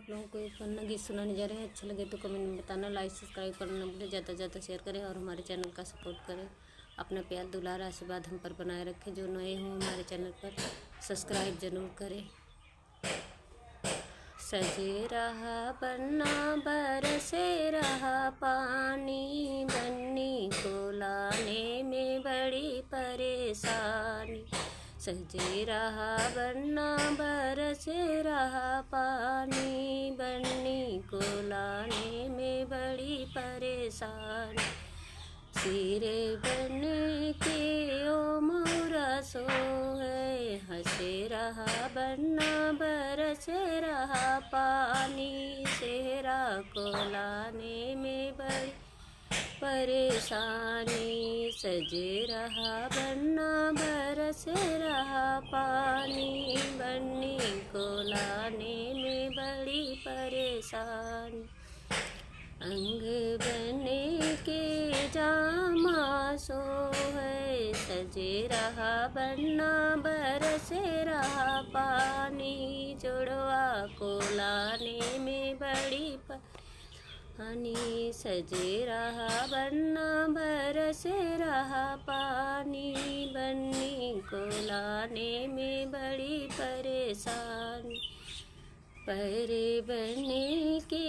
आप लोगों को एक पन्ना गीत सुनाने जा रहे हैं। अच्छा लगे तो कमेंट में बताना, लाइक सब्सक्राइब करना ना भूलें, ज़्यादा से ज़्यादा शेयर करें और हमारे चैनल का सपोर्ट करें। अपना प्यार दुलार आशीर्वाद हम पर बनाए रखें। जो नए हों हमारे चैनल पर सब्सक्राइब जरूर करें। सजे रहा बन्ना बरसे रहा पानी, बन्नी को लाने में बड़ी परेशानी। सजे रहा बन्ना बरसे रहा पानी, बन्नी को लाने में बड़ी परेशानी। सिरे बन के ओ मोरा सोए, हंसे रहा बन्ना बरसे रहा पानी, सेहरा को लाने में बड़ी परेशानी। सजे रहा बन्ना बरसे रहा पानी, बन्नी को लाने में बड़ी परेशानी। अंग बने के जामा सोए, सजे रहा बन्ना बरसे रहा पानी, जुड़वा को लाने में बड़ी परेशानी। सजे रहा बन्ना बरसे रहा पानी, बन्नी को लाने में बड़ी परेशानी। परे बने के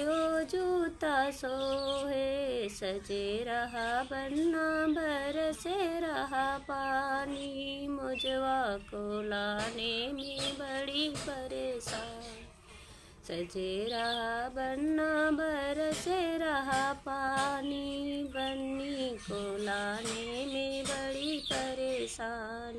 ओ जूता सोए, सजे रहा बन्ना बरसे रहा पानी, मुझवा को लाने में बड़ी परेशानी। सजे रहा बन्ना बरसे रहा पानी, बन्नी को लाने में बड़ी परेशानी।